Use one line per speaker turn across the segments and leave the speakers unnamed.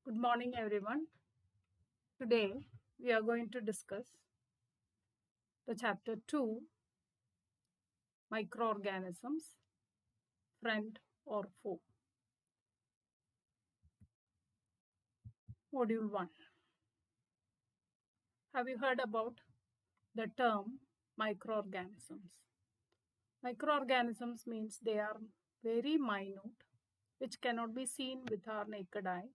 Good morning, everyone. Today we are going to discuss the chapter 2 Microorganisms, Friend or Foe. Module 1. Have you heard about the term microorganisms? Microorganisms means they are very minute, which cannot be seen with our naked eye.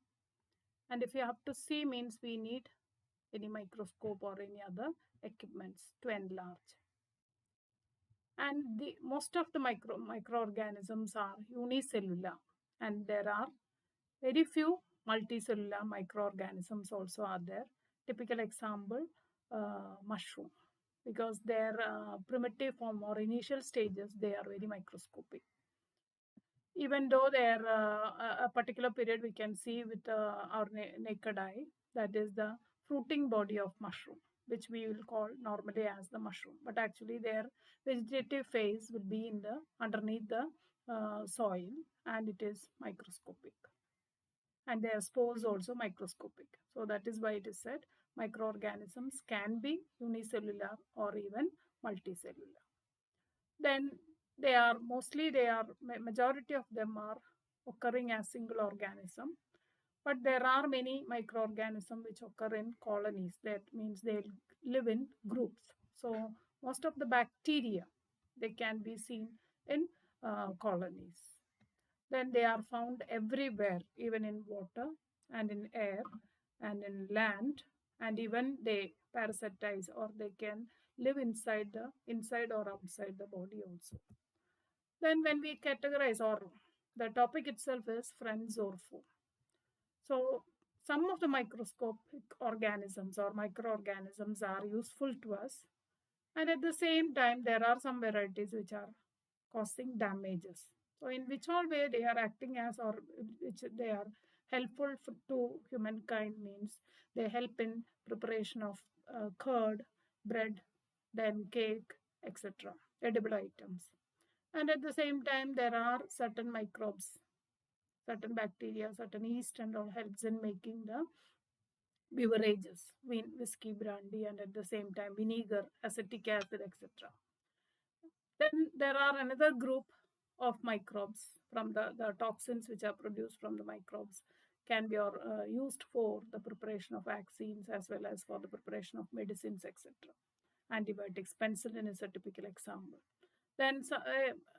And if you have to see, means we need any microscope or any other equipments to enlarge. And the most of the microorganisms are unicellular, and there are very few multicellular microorganisms also are there. Typical example, mushroom, because their primitive form or initial stages, they are very microscopic. Even though they are a particular period we can see with our naked eye, that is the fruiting body of mushroom, which we will call normally as the mushroom. But actually their vegetative phase will be in the underneath the soil, and it is microscopic, and their spores also microscopic. So that is why it is said microorganisms can be unicellular or even multicellular. Then majority of them are occurring as single organism, but there are many microorganisms which occur in colonies. That means they live in groups. So most of the bacteria, they can be seen in colonies. Then they are found everywhere, even in water and in air and in land, and even they parasitize, or they can live inside or outside the body also. Then when we categorize, or the topic itself is friends or foe. So some of the microscopic organisms or microorganisms are useful to us, and at the same time there are some varieties which are causing damages. So in which all way they are acting as, or which they are helpful to humankind, means they help in preparation of curd, bread, then cake, etc., edible items. And at the same time there are certain microbes, certain bacteria, certain yeast and all helps in making the beverages, whiskey, brandy, and at the same time vinegar, acetic acid, etc. Then there are another group of microbes from the toxins which are produced from the microbes can be used for the preparation of vaccines as well as for the preparation of medicines, etc. Antibiotics, penicillin is a typical example. Then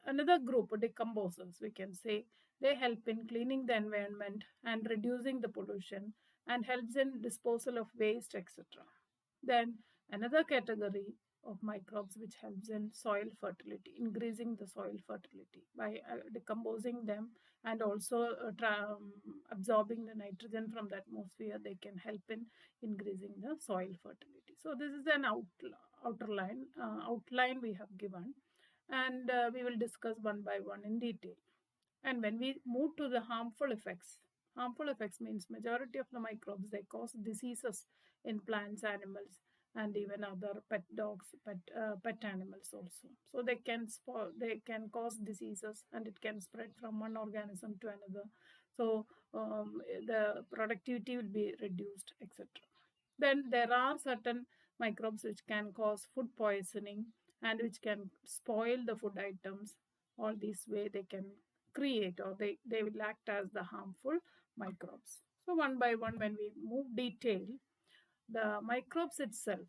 another group, decomposers, we can say, they help in cleaning the environment and reducing the pollution and helps in disposal of waste, etc. Then another category of microbes which helps in soil fertility, increasing the soil fertility by decomposing them, and also absorbing the nitrogen from the atmosphere. They can help in increasing the soil fertility. So this is an outline we have given, and we will discuss one by one in detail. And when we move to the harmful effects means majority of the microbes, they cause diseases in plants, animals, and even other pet dogs, pet animals also. So they can cause diseases, and it can spread from one organism to another. So the productivity will be reduced, etc. Then there are certain microbes which can cause food poisoning and which can spoil the food items. All this way they can create, or they will act as the harmful microbes. So one by one, when we move detail, the microbes itself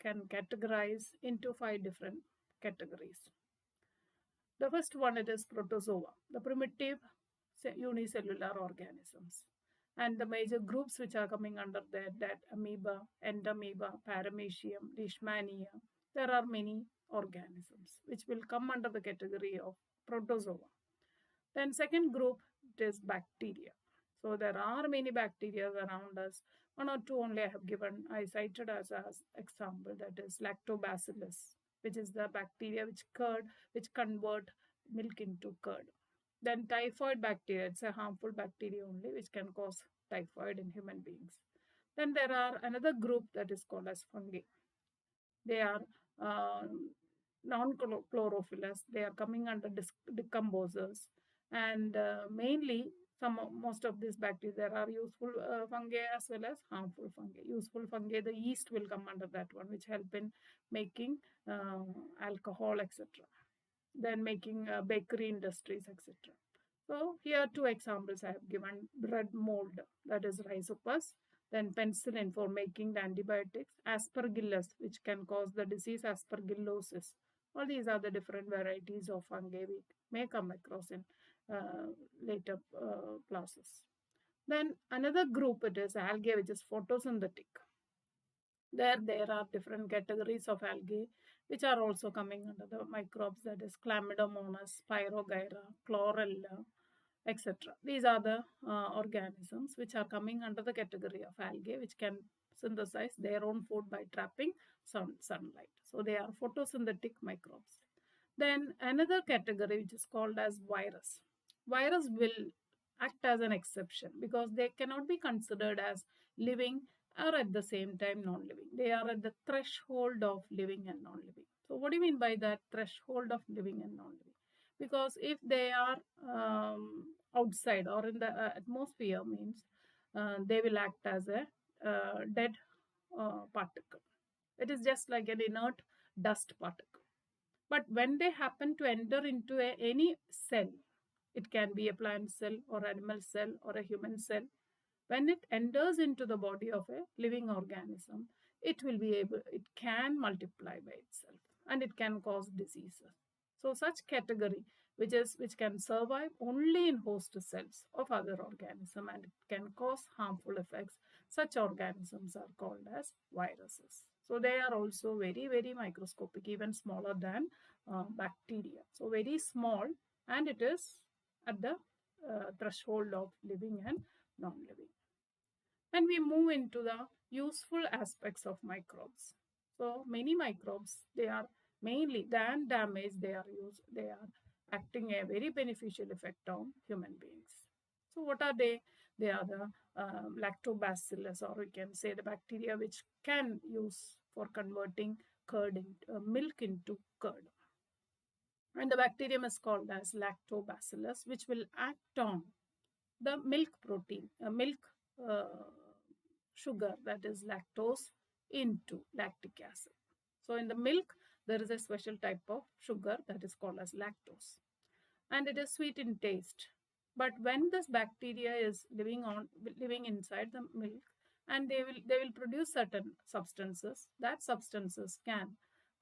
can categorize into 5 different categories. The first one, it is protozoa, the primitive unicellular organisms. And the major groups which are coming under that amoeba, entamoeba, paramecium, leishmania. There are many organisms which will come under the category of protozoa. Then second group, it is bacteria. So there are many bacteria around us. One or two only I have given, I cited as example, that is lactobacillus, which is the bacteria which convert milk into curd. Then typhoid bacteria, it's a harmful bacteria only which can cause typhoid in human beings. Then there are another group that is called as fungi. They are non-chlorophyllous. They are coming under decomposers, and mainly Most of these bacteria, there are useful fungi as well as harmful fungi. Useful fungi, the yeast will come under that one, which help in making alcohol, etc. Then making bakery industries, etc. So here two examples I have given: bread mold, that is Rhizopus, then penicillin for making the antibiotics, aspergillus, which can cause the disease aspergillosis. All these are the different varieties of fungi we may come across in uh, later classes. Then another group, it is algae, which is photosynthetic. There are different categories of algae which are also coming under the microbes, that is Chlamydomonas, Spirogyra, Chlorella, etc. These are the organisms which are coming under the category of algae, which can synthesize their own food by trapping sunlight. So they are photosynthetic microbes. Then another category which is called as virus. Virus will act as an exception because they cannot be considered as living or at the same time non-living. They are at the threshold of living and non-living. So what do you mean by that threshold of living and non-living? Because if they are outside or in the atmosphere, means they will act as a dead particle. It is just like an inert dust particle. But when they happen to enter into any cell, it can be a plant cell or animal cell or a human cell, when it enters into the body of a living organism, it can multiply by itself and it can cause diseases. So such category which can survive only in host cells of other organism and it can cause harmful effects, such organisms are called as viruses. So they are also very, very microscopic, even smaller than bacteria. So very small, and it is at the threshold of living and non-living. And we move into the useful aspects of microbes. So many microbes, they are mainly than damage, they are acting a very beneficial effect on human beings. So what are they? They are the lactobacillus, or we can say the bacteria which can use for converting milk into curd. And the bacterium is called as lactobacillus, which will act on the milk protein, milk uh, sugar, that is lactose, into lactic acid. So in the milk, there is a special type of sugar that is called as lactose, and it is sweet in taste. But when this bacteria is living inside the milk, and they will produce certain substances, that substances can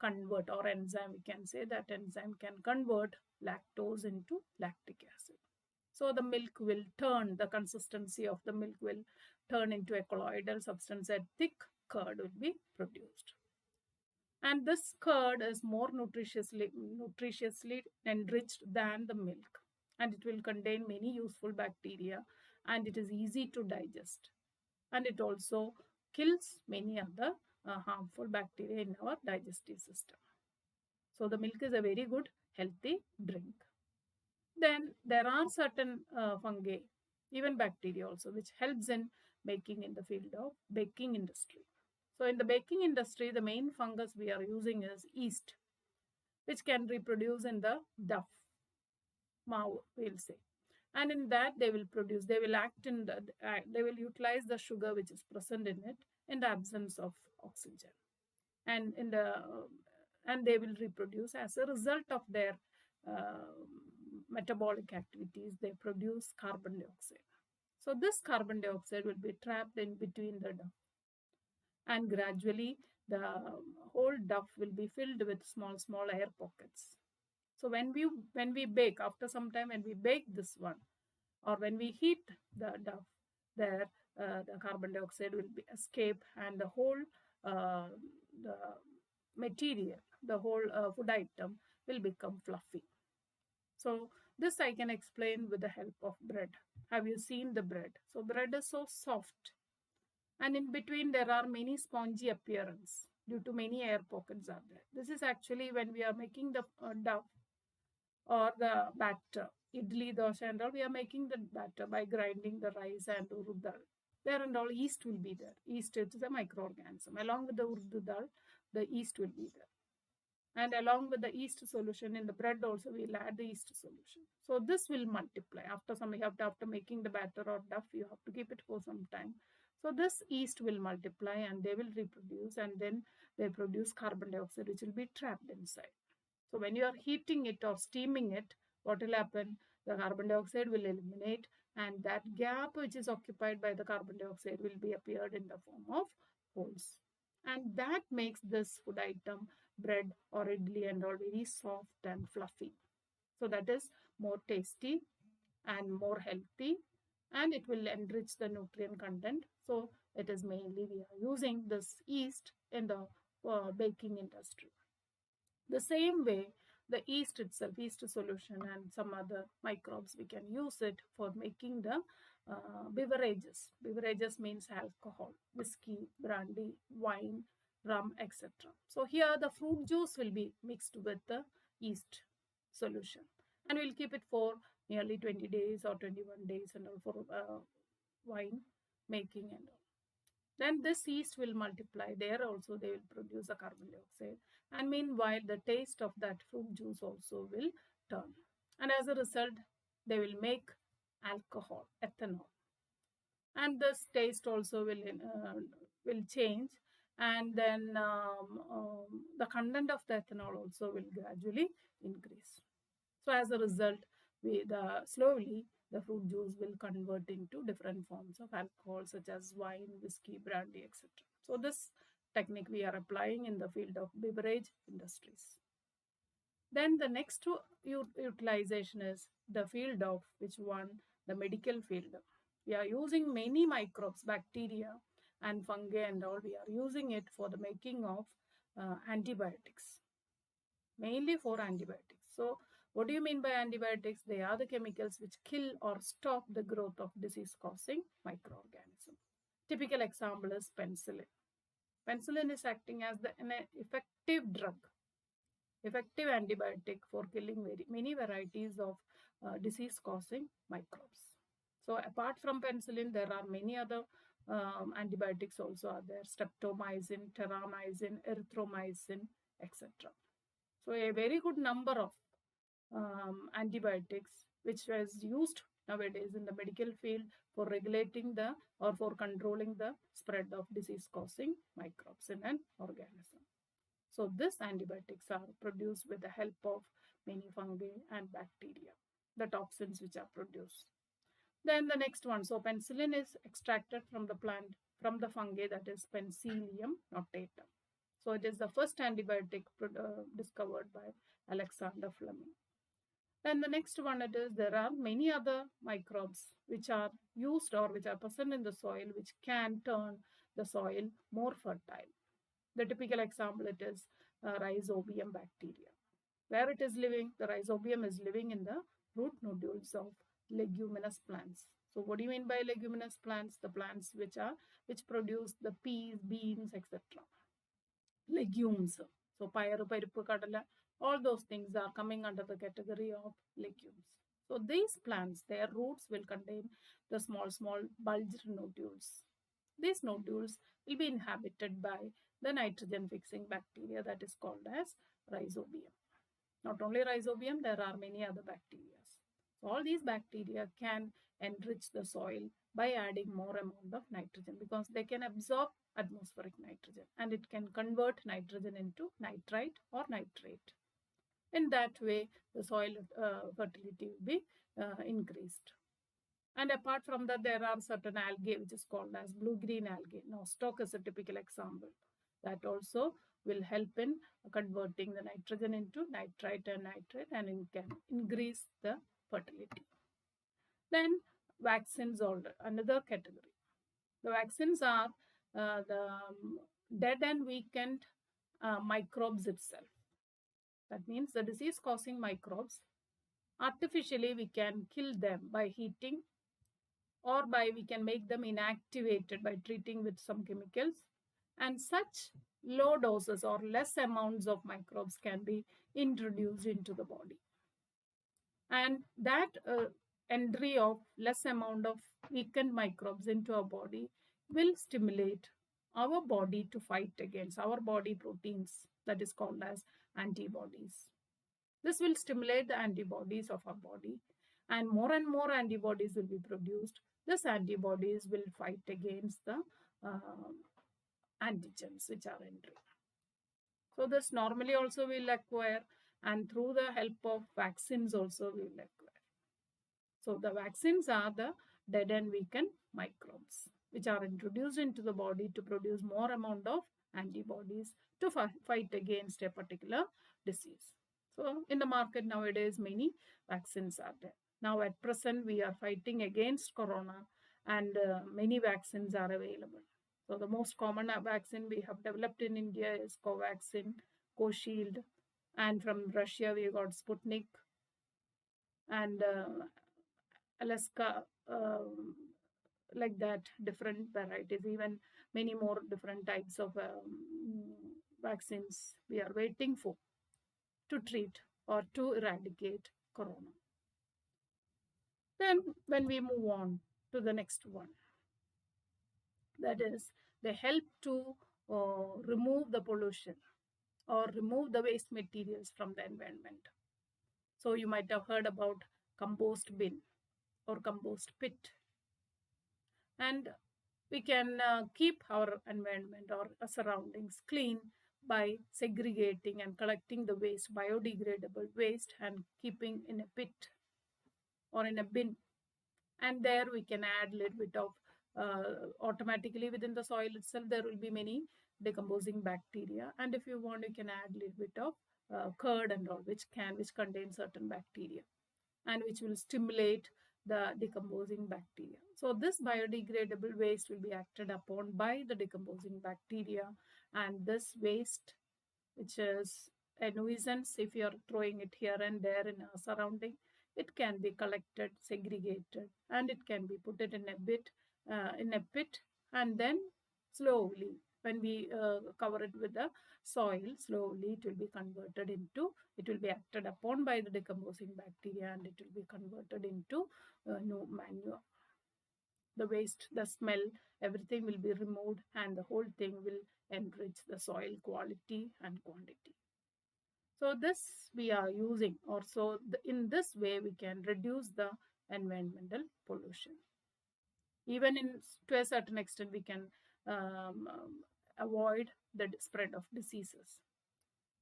convert, or enzyme, we can say that enzyme can convert lactose into lactic acid. So the milk will turn, the consistency of the milk will turn into a colloidal substance, and thick curd will be produced. And this curd is more nutritiously enriched than the milk, and it will contain many useful bacteria, and it is easy to digest, and it also kills many other harmful bacteria in our digestive system. So the milk is a very good healthy drink. Then there are certain fungi, even bacteria also, which helps in making in the field of baking industry. So in the baking industry, the main fungus we are using is yeast, which can reproduce in the duff, mau, we'll say. And in that they will act in they will utilize the sugar which is present in it in the absence of oxygen. And and they will reproduce as a result of their uh, metabolic activities. They produce carbon dioxide. So this carbon dioxide will be trapped in between the duff, and gradually the whole duff will be filled with small air pockets. So when we bake, after some time, when we bake this one, or when we heat the duff, there the carbon dioxide will be escape, and the whole the material, the whole food item will become fluffy. So this I can explain with the help of bread. Have you seen the bread? So bread is so soft, and in between there are many spongy appearance due to many air pockets are there. This is actually when we are making the dough or the batter, idli, dosha and all, we are making the batter by grinding the rice and urud dal. There and all yeast will be there. Yeast is a microorganism. Along with the urud dal, the yeast will be there. And along with the yeast solution in the bread also, we'll add the yeast solution. So this will multiply. After making the batter or duff, you have to keep it for some time. So this yeast will multiply and they will reproduce, and then they produce carbon dioxide which will be trapped inside. So when you are heating it or steaming it, what will happen? The carbon dioxide will eliminate, and that gap which is occupied by the carbon dioxide will be appeared in the form of holes. And that makes this food item, bread or idli and all, very soft and fluffy. So that is more tasty and more healthy, and it will enrich the nutrient content. So it is mainly we are using this yeast in the baking industry. The same way, the yeast itself, yeast solution and some other microbes, we can use it for making the beverages. Beverages means alcohol, whiskey, brandy, wine, rum, etc. So here the fruit juice will be mixed with the yeast solution, and we'll keep it for nearly 20 days or 21 days and all for wine making and all. Then this yeast will multiply. There also they will produce a carbon dioxide. And meanwhile, the taste of that fruit juice also will turn. And as a result, they will make alcohol, ethanol. And this taste also will change. And then the content of the ethanol also will gradually increase. So as a result, slowly the fruit juice will convert into different forms of alcohol such as wine, whiskey, brandy, etc. So this technique we are applying in the field of beverage industries. Then the next utilization is the field of which one? The medical field. We are using many microbes, bacteria and fungi and all. We are using it for the making of antibiotics, mainly for antibiotics. So what do you mean by antibiotics? They are the chemicals which kill or stop the growth of disease-causing microorganisms. Typical example is penicillin. Penicillin is acting as an effective drug, effective antibiotic for killing many varieties of disease-causing microbes. So apart from penicillin, there are many other antibiotics also are there: streptomycin, terramycin, erythromycin, etc. So a very good number of antibiotics which is used nowadays in the medical field for regulating the or for controlling the spread of disease-causing microbes in an organism. So these antibiotics are produced with the help of many fungi and bacteria, the toxins which are produced. Then the next one, so penicillin is extracted from the plant, from the fungi, that is Penicillium notatum. So it is the first antibiotic discovered by Alexander Fleming. Then the next one, it is there are many other microbes which are used or which are present in the soil which can turn the soil more fertile. The typical example, it is Rhizobium bacteria. Where it is living? The Rhizobium is living in the root nodules of leguminous plants. So what do you mean by leguminous plants? The plants which produce the peas, beans, etc. Legumes. So payaru, parippu, kadala, all those things are coming under the category of legumes. So these plants, their roots will contain the small bulged nodules. These nodules will be inhabited by the nitrogen fixing bacteria that is called as Rhizobium. Not only Rhizobium, there are many other bacteria. So all these bacteria can enrich the soil by adding more amount of nitrogen, because they can absorb atmospheric nitrogen and it can convert nitrogen into nitrite or nitrate. In that way, the soil fertility will be increased. And apart from that, there are certain algae which is called as blue-green algae. Nostoc is a typical example. That also will help in converting the nitrogen into nitrite and nitrate, and it can increase the fertility. Then vaccines are another category. The vaccines are the dead and weakened microbes itself. That means the disease-causing microbes, artificially we can kill them by heating, or we can make them inactivated by treating with some chemicals, and such low doses or less amounts of microbes can be introduced into the body. And that entry of less amount of weakened microbes into our body will stimulate our body to fight against our body proteins, that is called as antibodies. This will stimulate the antibodies of our body, and more antibodies will be produced. These antibodies will fight against the uh, antigens which are entering. So this normally also will acquire, and through the help of vaccines also we will acquire. So the vaccines are the dead and weakened microbes which are introduced into the body to produce more amount of antibodies to fight against a particular disease. So in the market nowadays, many vaccines are there. Now at present, we are fighting against corona, and many vaccines are available. So the most common vaccine we have developed in India is Covaxin, Covishield, and from Russia we got Sputnik, and Alaska, like that, different varieties, even many more different types of vaccines we are waiting for to treat or to eradicate corona. Then when we move on to the next one, that is, they help to remove the pollution or remove the waste materials from the environment. So you might have heard about compost bin or compost pit. And we can keep our environment or surroundings clean by segregating and collecting the waste, biodegradable waste, and keeping in a pit or in a bin. And there we can add a little bit of automatically within the soil itself there will be many decomposing bacteria, and if you want you can add a little bit of curd and all which contains certain bacteria and which will stimulate the decomposing bacteria. So this biodegradable waste will be acted upon by the decomposing bacteria, and this waste, which is a nuisance if you are throwing it here and there in our surrounding, it can be collected, segregated, and it can be put it in a pit, and then slowly when we cover it with the soil, slowly it will be converted into, it will be acted upon by the decomposing bacteria, and it will be converted into new manure. The waste, the smell, everything will be removed, and the whole thing will enrich the soil quality and quantity. So this we are using, or so in this way we can reduce the environmental pollution. Even to a certain extent we can avoid the spread of diseases.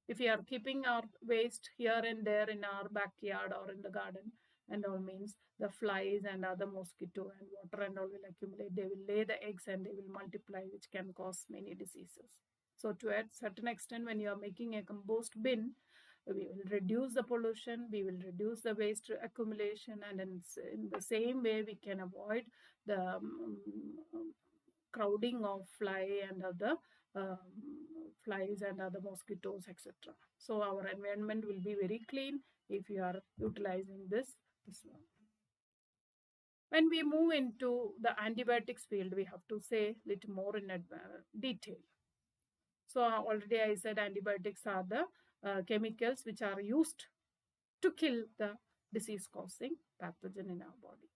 If we are keeping our waste here and there in our backyard or in the garden, and all means the flies and other mosquito and water and all will accumulate, they will lay the eggs and they will multiply, which can cause many diseases. So to a certain extent, when you are making a compost bin, we will reduce the pollution, we will reduce the waste accumulation, and in the same way we can avoid the crowding of flies and other mosquitoes, etc. So our environment will be very clean if you are utilizing this one. When we move into the antibiotics field, we have to say a little more in detail. So already I said antibiotics are the chemicals which are used to kill the disease-causing pathogen in our body.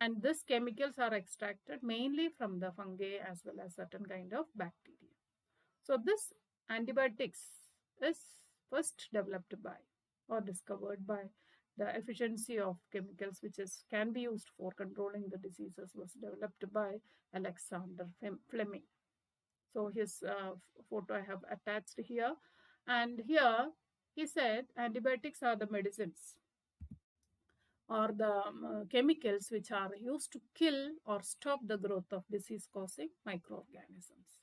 And these chemicals are extracted mainly from the fungi as well as certain kind of bacteria. So this antibiotics is first developed by or discovered by the efficiency of chemicals which can be used for controlling the diseases was developed by Alexander Fleming. So his photo I have attached here, and here he said antibiotics are the medicines or the chemicals which are used to kill or stop the growth of disease-causing microorganisms.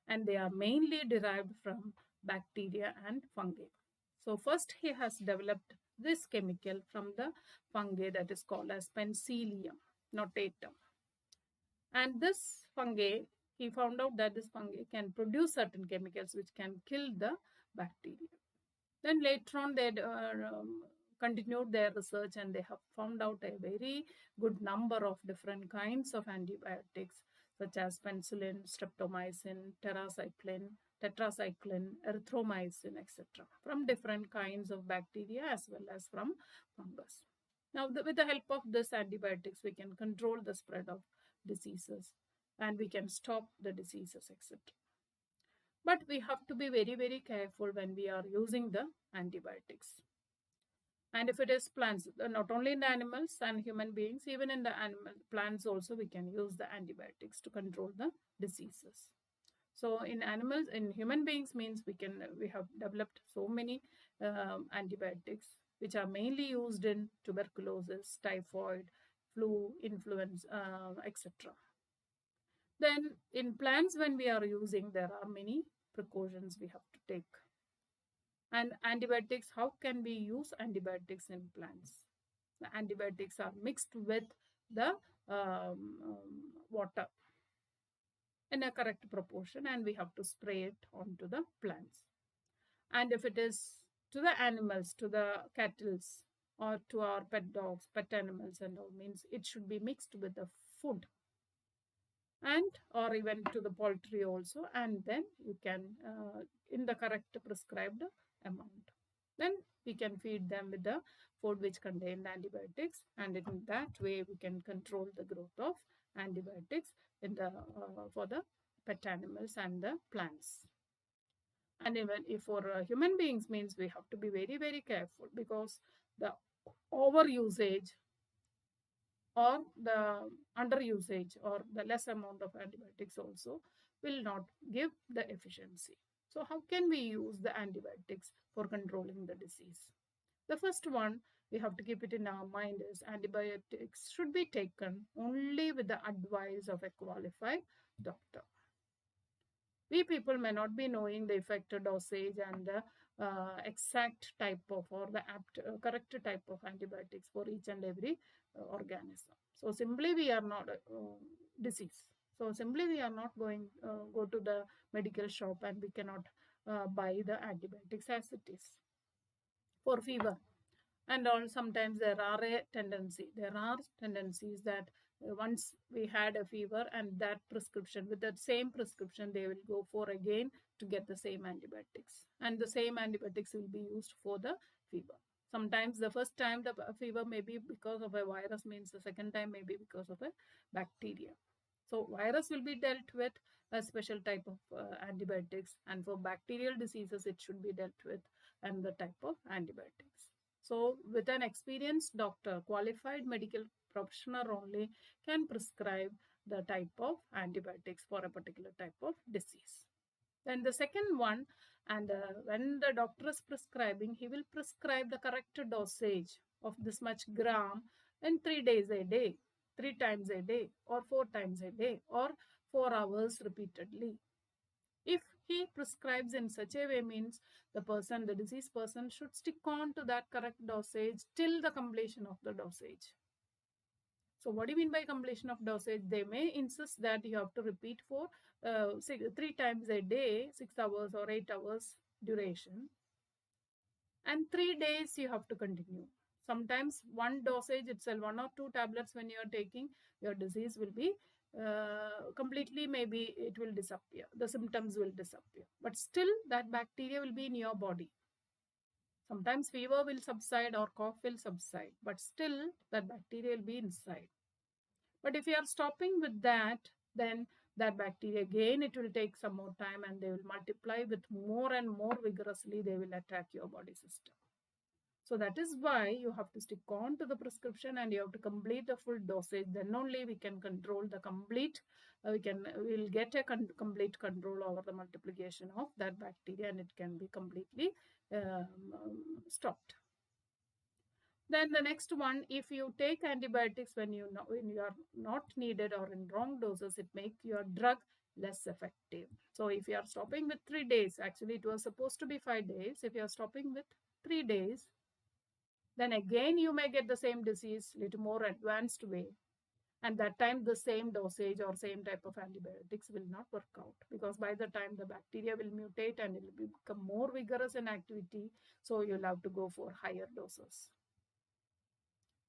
And they are mainly derived from bacteria and fungi. So first he has developed this chemical from the fungi that is called as Penicillium notatum. And this fungi, he found out that this fungi can produce certain chemicals which can kill the bacteria. Then later on they continued their research, and they have found out a very good number of different kinds of antibiotics such as penicillin, streptomycin, tetracycline, erythromycin, etc. from different kinds of bacteria as well as from fungus. Now with the help of this antibiotics we can control the spread of diseases and we can stop the diseases, etc. But we have to be very, very careful when we are using the antibiotics. And if it is plants, not only in the animals and human beings, even in the animal plants also, we can use the antibiotics to control the diseases. So in animals, in human beings means we have developed so many antibiotics which are mainly used in tuberculosis, typhoid, flu, influenza, etc. Then in plants, when we are using, there are many precautions we have to take. And antibiotics, how can we use antibiotics in plants? The antibiotics are mixed with the water in a correct proportion, and we have to spray it onto the plants. And if it is to the animals, to the cattle, or to our pet dogs, pet animals and all, means it should be mixed with the food, and or even to the poultry also, and then you can in the correct prescribed amount, then we can feed them with the food which contain antibiotics, and in that way we can control the growth of antibiotics in the for the pet animals and the plants. And even if for human beings means, we have to be very, very careful, because the over usage or the under usage or the less amount of antibiotics also will not give the efficiency. So how can we use the antibiotics for controlling the disease? The first one we have to keep it in our mind is, antibiotics should be taken only with the advice of a qualified doctor. We people may not be knowing the effective dosage and the exact type of, or the correct type of antibiotics for each and every organism. So simply we are not disease. So simply we are not going go to the medical shop and we cannot buy the antibiotics as it is for fever. And all, sometimes there are tendencies that once we had a fever, and that prescription, with that same prescription, they will go for again to get the same antibiotics, and the same antibiotics will be used for the fever. Sometimes the first time the fever may be because of a virus, means the second time may be because of a bacteria. So virus will be dealt with a special type of antibiotics, and for bacterial diseases it should be dealt with and the type of antibiotics. So with an experienced doctor, qualified medical professional only can prescribe the type of antibiotics for a particular type of disease. Then the second one, and when the doctor is prescribing, he will prescribe the correct dosage of this much gram in 3 days a day, 3 times a day, or 4 times a day, or 4 hours repeatedly. If he prescribes in such a way, means the diseased person should stick on to that correct dosage till the completion of the dosage. So what do you mean by completion of dosage? They may insist that you have to repeat for 3 times a day, 6 hours or 8 hours duration, and 3 days you have to continue. Sometimes one dosage itself, 1 or 2 tablets when you are taking, your disease will be completely, maybe it will disappear, the symptoms will disappear, but still that bacteria will be in your body. Sometimes fever will subside or cough will subside, but still that bacteria will be inside. But if you are stopping with that, then that bacteria again, it will take some more time, and they will multiply with more and more vigorously, they will attack your body system. So that is why you have to stick on to the prescription, and you have to complete the full dosage. Then only we can control the complete, we'll get a complete control over the multiplication of that bacteria, and it can be completely stopped. Then the next one, if you take antibiotics when you are not needed or in wrong doses, it makes your drug less effective. So if you are stopping with 3 days, actually it was supposed to be 5 days. If you are stopping with 3 days, then again you may get the same disease little more advanced way. And that time the same dosage or same type of antibiotics will not work out, because by the time the bacteria will mutate and it will become more vigorous in activity, so you'll have to go for higher doses.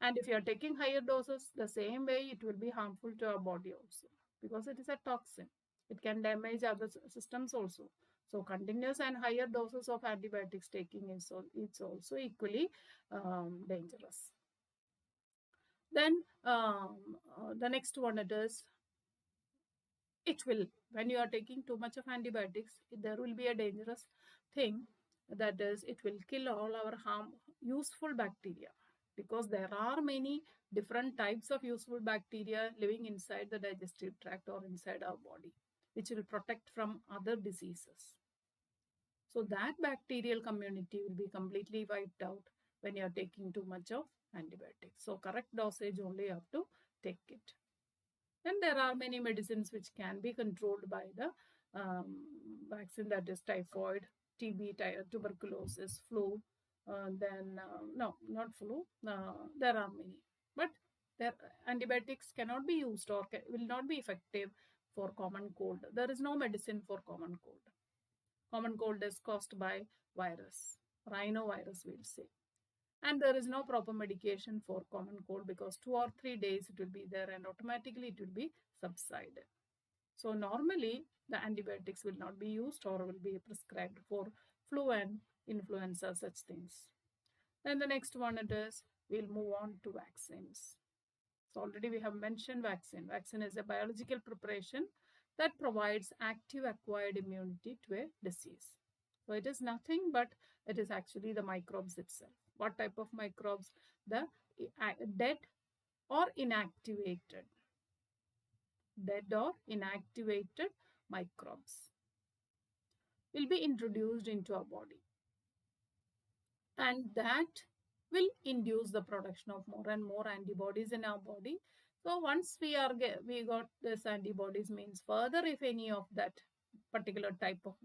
And if you are taking higher doses, the same way it will be harmful to our body also, because it is a toxin. It can damage other systems also. So continuous and higher doses of antibiotics taking is it's also equally dangerous. Then the next one, it is, it will, when you are taking too much of antibiotics, there will be a dangerous thing, that is, it will kill all our useful bacteria, because there are many different types of useful bacteria living inside the digestive tract or inside our body, which will protect from other diseases. So that bacterial community will be completely wiped out when you are taking too much of antibiotics. So correct dosage only you have to take it. And there are many medicines which can be controlled by the vaccine, that is typhoid, TB, tuberculosis, flu. Then no, not flu. There are many, but there antibiotics cannot be used or will not be effective for common cold. There is no medicine for common cold. Common cold is caused by virus, rhinovirus, we'll say. And there is no proper medication for common cold, because 2 or 3 days it will be there and automatically it will be subsided. So normally the antibiotics will not be used or will be prescribed for flu and influenza, such things. Then the next one it is, we'll move on to vaccines. So already we have mentioned vaccine. Vaccine is a biological preparation that provides active acquired immunity to a disease. So it is nothing but it is actually the microbes itself. What type of microbes? The dead or inactivated. Dead or inactivated microbes will be introduced into our body. And that will induce the production of more and more antibodies in our body. So once we got this antibodies, means further if any of that particular type of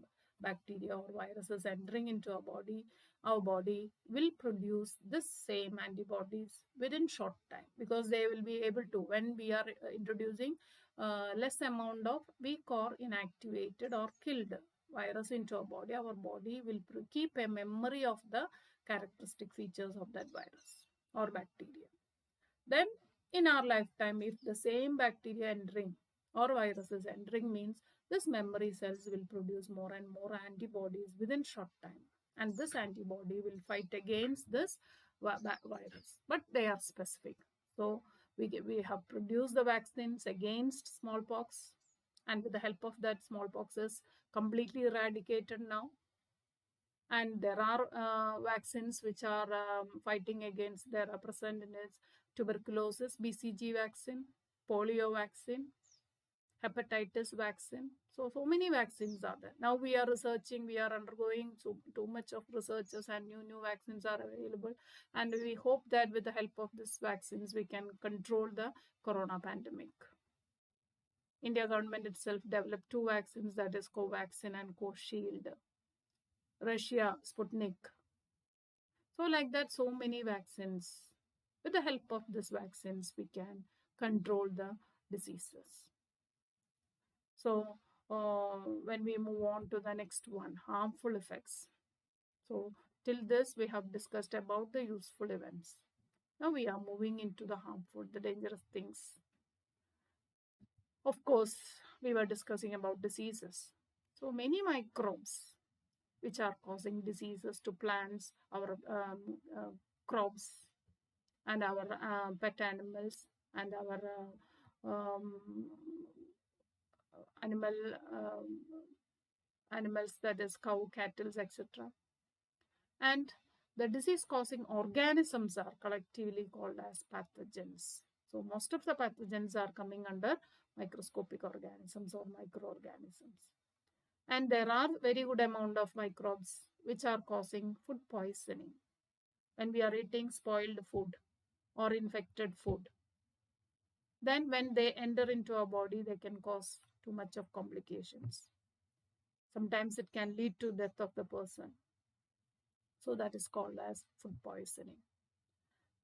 bacteria or viruses entering into our body will produce this same antibodies within short time, because they will be able to, when we are introducing less amount of weak or inactivated or killed virus into our body will keep a memory of the characteristic features of that virus or bacteria. Then in our lifetime, if the same bacteria entering or viruses entering, means this memory cells will produce more and more antibodies within short time, and this antibody will fight against this virus, but they are specific. So we have produced the vaccines against smallpox, and with the help of that, smallpox is completely eradicated now. And there are vaccines which are fighting against, there are present in its tuberculosis, BCG vaccine, polio vaccine, hepatitis vaccine. So many vaccines are there. Now we are researching, we are undergoing too much of researches, and new vaccines are available. And we hope that with the help of these vaccines, we can control the corona pandemic. India government itself developed 2 vaccines, that is Covaxin and Covishield. Russia, Sputnik. So like that, so many vaccines. With the help of these vaccines, we can control the diseases. So when we move on to the next one, harmful effects. So till this, we have discussed about the useful events. Now we are moving into the harmful, the dangerous things. Of course, we were discussing about diseases. So many microbes which are causing diseases to plants, our crops, and our pet animals, and our animals, that is cow, cattle, etc. And the disease causing organisms are collectively called as pathogens. So most of the pathogens are coming under microscopic organisms or microorganisms. And there are very good amount of microbes which are causing food poisoning when we are eating spoiled food or infected food. Then when they enter into our body, they can cause too much of complications. Sometimes it can lead to death of the person. So that is called as food poisoning.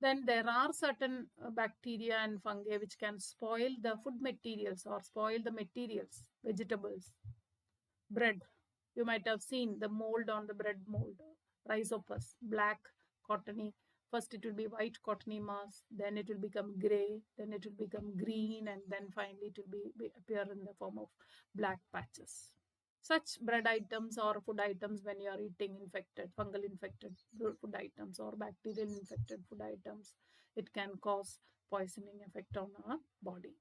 Then there are certain bacteria and fungi which can spoil the food materials or spoil the materials, vegetables, bread. You might have seen the mold on the bread mold, rhizopus, black, cottony. First it will be white cottony mass, then it will become gray, then it will become green, and then finally it will be appear in the form of black patches. Such bread items or food items, when you are eating infected, fungal infected food items or bacterial infected food items, it can cause poisoning effect on our body.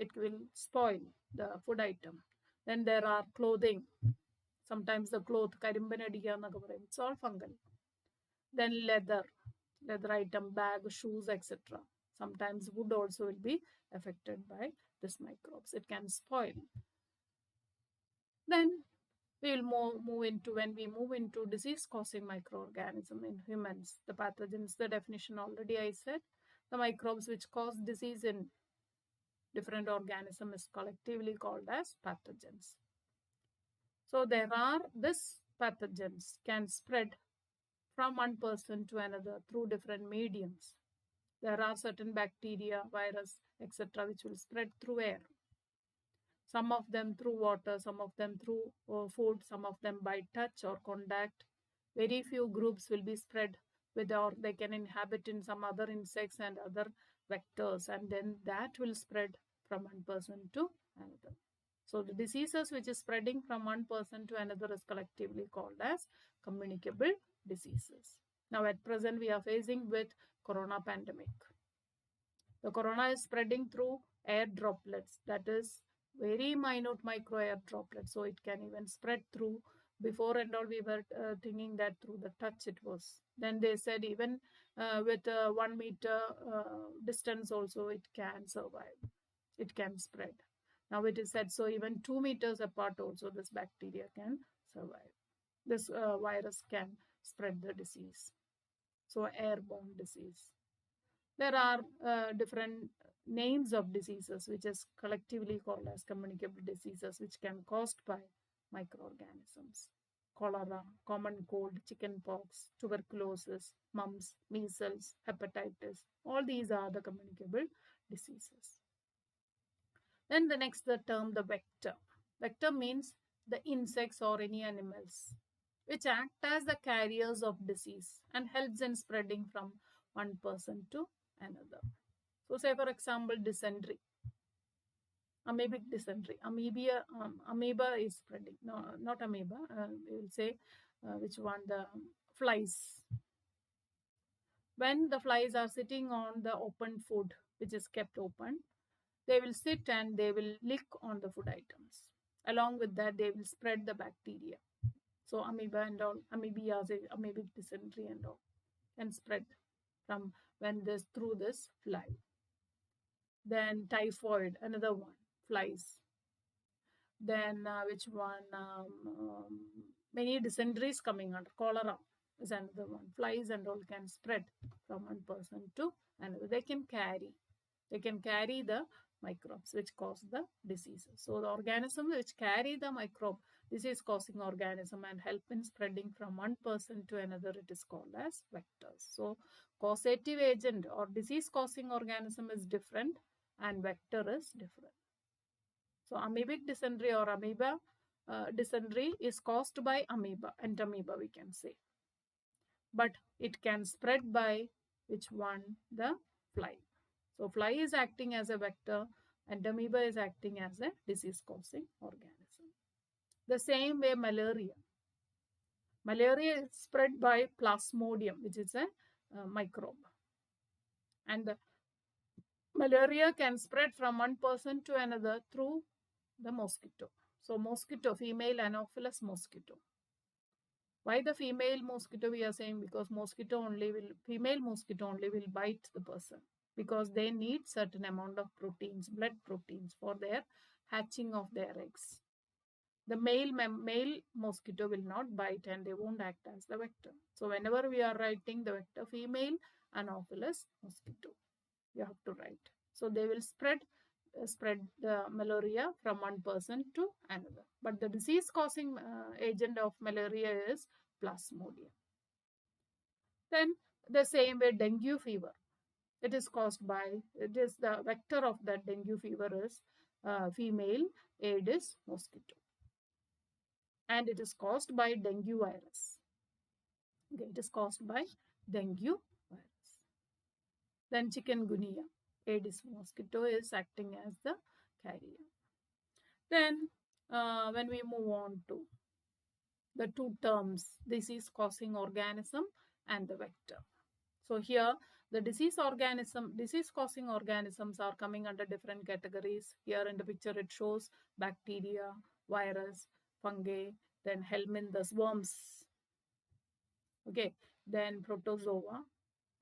it will spoil the food item. Then there are clothing. Sometimes the cloth, it's all fungal. Then leather item, bag, shoes, etc. Sometimes wood also will be affected by this microbes. It can spoil. Then we will move into, when we move into disease causing microorganism in humans, the pathogens, the definition already I said. The microbes which cause disease in different organisms is collectively called as pathogens. So this pathogens can spread from one person to another through different mediums. There are certain bacteria, virus, etc., which will spread through air. Some of them through water, some of them through food, some of them by touch or contact. Very few groups will be spread with, or they can inhabit in some other insects and other vectors, and then that will spread from one person to another. So the diseases which is spreading from one person to another is collectively called as communicable diseases. Now at present we are facing with corona pandemic. The corona is spreading through air droplets, that is very minute micro air droplets. So it can even spread through, before and all we were thinking that through the touch it was. Then they said even with 1 meter distance also it can survive. It can spread. Now it is said so even 2 meters apart also this bacteria can survive. This virus can spread the disease. So airborne disease. There are different names of diseases which is collectively called as communicable diseases, which can caused by microorganisms. Cholera, common cold, chickenpox, tuberculosis, mumps, measles, hepatitis. All these are the communicable diseases. Then the next the term, the vector. Vector means the insects or any animals which act as the carriers of disease and helps in spreading from one person to another. So say for example dysentery, amoebic dysentery. Amoeba is spreading. No, not amoeba. We will say which one? The flies. When the flies are sitting on the open food which is kept open, they will sit and they will lick on the food items. Along with that, they will spread the bacteria. So amoeba and all, amoebic dysentery and all can spread from when this through this fly. Then typhoid, another one, flies. Then which one? Many dysenteries coming under. Cholera is another one. Flies and all can spread from one person to another. They can carry the microbes which cause the diseases. So the organisms which carry the microbe, disease causing organism, and help in spreading from one person to another, it is called as vectors. So causative agent or disease causing organism is different and vector is different. So amoebic dysentery or amoeba dysentery is caused by amoeba, entamoeba we can say. But it can spread by which one? The fly. So fly is acting as a vector and amoeba is acting as a disease causing organism. The same way malaria. Malaria is spread by plasmodium, which is a microbe. And the malaria can spread from one person to another through the mosquito. So mosquito, female Anopheles mosquito. Why the female mosquito we are saying? Because female mosquito only will bite the person, because they need certain amount of proteins, blood proteins, for their hatching of their eggs. The male mosquito will not bite and they won't act as the vector. So whenever we are writing the vector, female Anopheles mosquito, you have to write. So they will spread the malaria from one person to another. But the disease causing agent of malaria is plasmodium. Then the same way dengue fever. It is the vector of that dengue fever is female Aedes mosquito. And it is caused by dengue virus. Okay, it is caused by dengue virus. Then chikungunya. Aedes mosquito is acting as the carrier. Then when we move on to the two terms, disease causing organism and the vector. So here The disease-causing organisms are coming under different categories. Here in the picture it shows bacteria, virus, fungi, then helminths, worms, okay, then protozoa,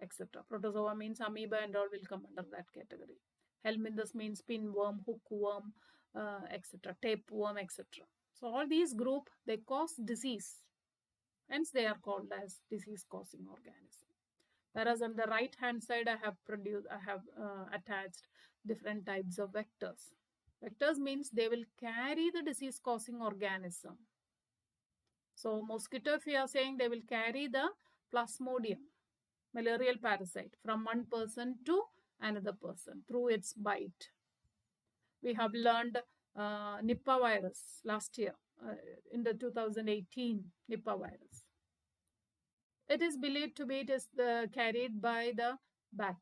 etc. Protozoa means amoeba and all will come under that category. Helminths means pinworm, hookworm, etc., tapeworm, etc. So all these group, they cause disease. Hence they are called as disease-causing organisms. Whereas on the right hand side, I have attached different types of vectors. Vectors means they will carry the disease causing organism. So mosquito, if we are saying, they will carry the plasmodium, malarial parasite, from one person to another person through its bite. We have learned Nipah virus last year, in the 2018 Nipah virus. It is believed to be carried by the bat.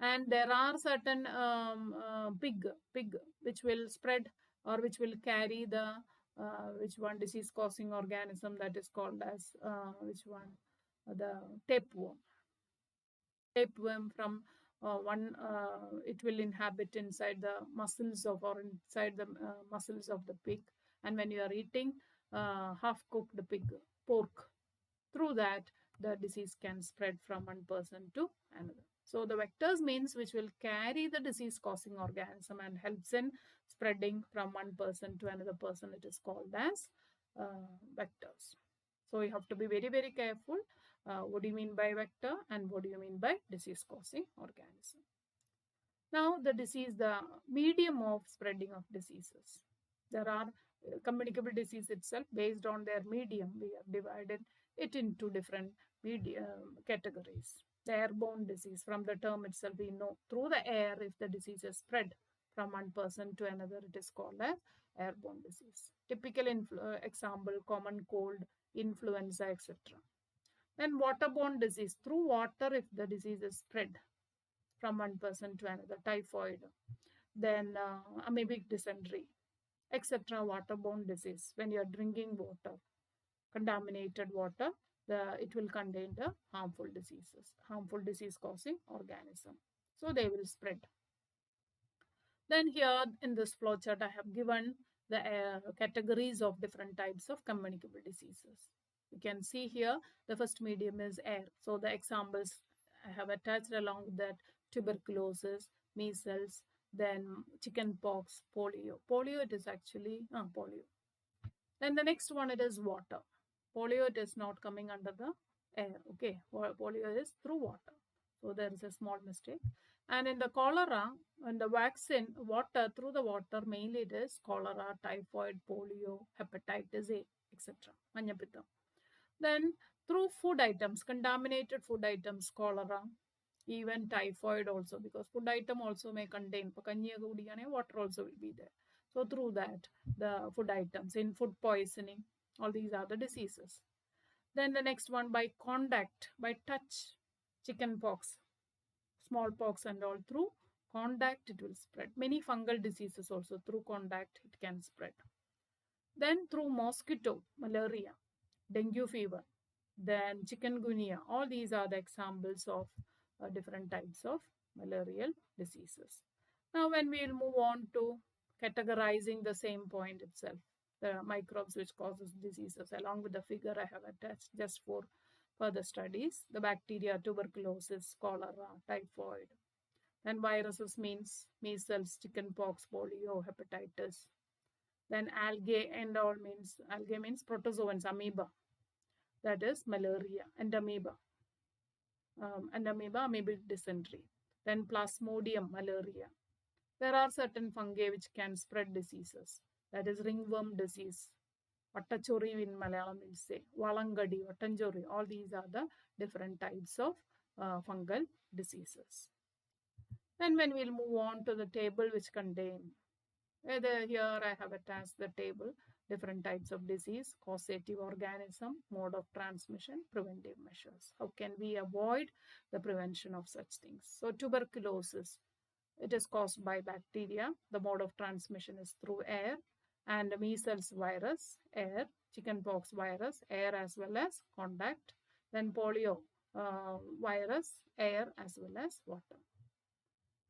And there are certain pig which will spread or which will carry the which one disease causing organism, that is called as which one, the tapeworm. Tapeworm from one it will inhabit inside the muscles of or inside the muscles of the pig, and when you are eating half cooked pig pork, through that the disease can spread from one person to another. So the vectors means which will carry the disease causing organism and helps in spreading from one person to another person. It is called as vectors. So you have to be very, very careful. What do you mean by vector and what do you mean by disease causing organism? Now the medium of spreading of diseases. There are communicable disease itself. Based on their medium, we have divided it into different categories. The airborne disease, from the term itself we know through the air, if the disease is spread from one person to another, it is called as airborne disease. Typical example, common cold, influenza, etc. Then waterborne disease, through water, if the disease is spread from one person to another, typhoid, then amoebic dysentery, etc. Waterborne disease, when you are drinking water, contaminated water, it will contain the harmful disease causing organism. So they will spread. Then here in this flowchart, I have given the categories of different types of communicable diseases. You can see here the first medium is air. So the examples I have attached along with that: tuberculosis, measles, then chicken pox, polio. Polio, it is actually polio. Then the next one, it is water. Polio, it is not coming under the air. Okay, polio is through water. So there is a small mistake. And in the cholera, in the vaccine, water, through the water, mainly it is cholera, typhoid, polio, hepatitis A, etc. Manyapitam. Then through food items, contaminated food items, cholera, even typhoid also, because food item also may contain, water also will be there. So through that, the food items, in food poisoning, all these are the diseases. Then the next one, by contact, by touch, chicken pox, smallpox and all, through contact it will spread. Many fungal diseases also through contact it can spread. Then through mosquito, malaria, dengue fever, then chikungunya. All these are the examples of different types of malarial diseases. Now when we will move on to categorizing the same point itself, the microbes which causes diseases, along with the figure I have attached just for further studies. The bacteria, tuberculosis, cholera, typhoid. Then viruses means measles, chickenpox, polio, hepatitis. Then algae and all means, algae means protozoans, amoeba. That is malaria and amoeba. Amoebic dysentery. Then plasmodium, malaria. There are certain fungi which can spread diseases. That is ringworm disease. Vattachori in Malayalam will say. Valangadi, Vattanjori. All these are the different types of fungal diseases. Then when we'll move on to the table which contain, here I have attached the table, different types of disease, causative organism, mode of transmission, preventive measures. How can we avoid the prevention of such things? So tuberculosis, it is caused by bacteria. The mode of transmission is through air. And measles virus, air. Chickenpox virus, air as well as contact. Then polio, virus, air as well as water.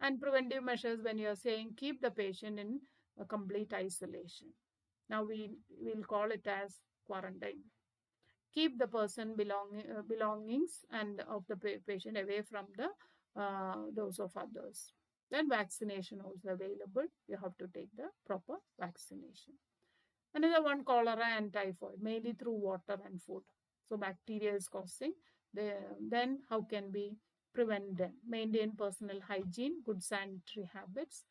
And preventive measures, when you are saying keep the patient in a complete isolation. Now we will call it as quarantine. Keep the person belongings and of the patient away from the those of others. Then vaccination also available. You have to take the proper vaccination. Another one, cholera and typhoid, mainly through water and food. So bacteria is causing. Then how can we prevent them? Maintain personal hygiene, good sanitary habits,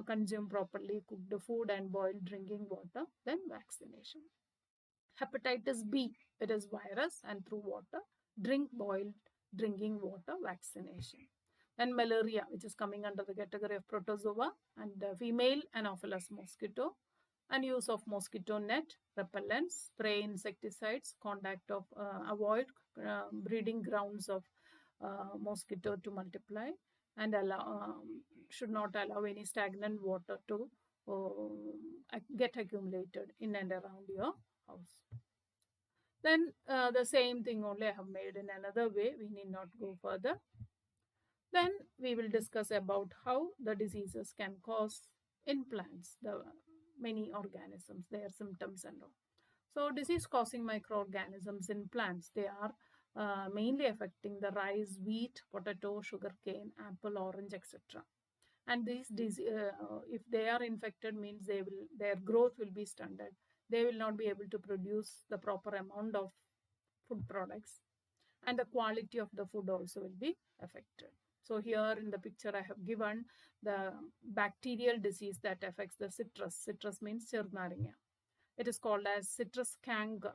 consume properly cooked food and boiled drinking water, then vaccination. Hepatitis B, it is virus and through water, drink boiled drinking water, vaccination. Then malaria, which is coming under the category of protozoa, and female Anopheles mosquito, and use of mosquito net, repellents, spray insecticides, contact of avoid breeding grounds of mosquito to multiply, and should not allow any stagnant water to get accumulated in and around your house. Then the same thing only I have made in another way. We need not go further. Then we will discuss about how the diseases can cause in plants, the many organisms, their symptoms and all. So disease causing microorganisms in plants, they are mainly affecting the rice, wheat, potato, sugarcane, apple, orange, etc. And these if they are infected means their growth will be stunted. They will not be able to produce the proper amount of food products, and the quality of the food also will be affected. So here in the picture I have given the bacterial disease that affects the citrus. Citrus means ചെറുനാരങ്ങ. It is called as citrus canker.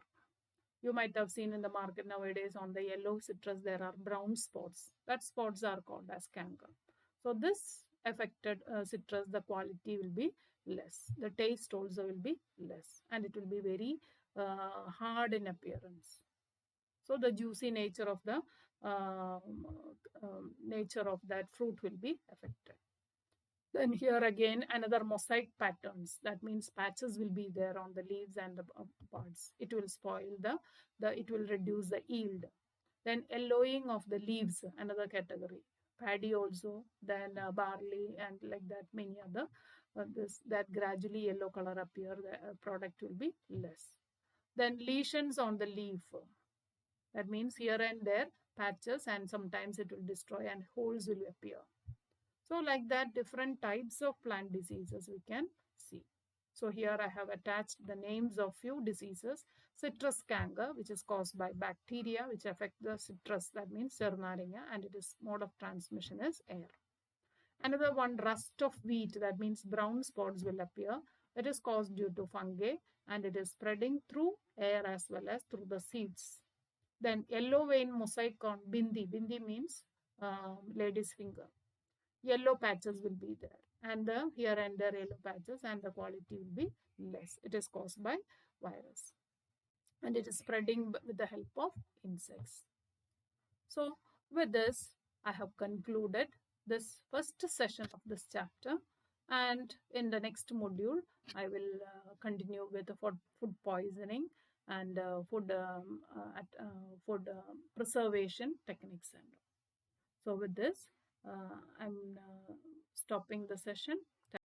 You might have seen in the market nowadays on the yellow citrus there are brown spots. That spots are called as canker. So this affected citrus, the quality will be less. The taste also will be less, and it will be very hard in appearance. So the juicy nature of the nature of that fruit will be affected. Then here again another mosaic patterns. That means patches will be there on the leaves and the parts. It will spoil it will reduce the yield. Then yellowing of the leaves, another category. Paddy also, then barley and like that many other. That gradually yellow color appear, the product will be less. Then lesions on the leaf. That means here and there patches, and sometimes it will destroy and holes will appear. So like that different types of plant diseases we can see. So here I have attached the names of few diseases. Citrus canker, which is caused by bacteria which affect the citrus, that means ചെറുനാരങ്ങ, and it is mode of transmission is air. Another one, rust of wheat, that means brown spots will appear. It is caused due to fungi, and it is spreading through air as well as through the seeds. Then yellow vein mosaic on bindi. Bindi means lady's finger. Yellow patches will be there, and here and there yellow patches, and the quality will be less. It is caused by virus, and it is spreading with the help of insects. So with this I have concluded this first session of this chapter, and in the next module I will continue with the food poisoning and food preservation techniques. And so with this I'm stopping the session.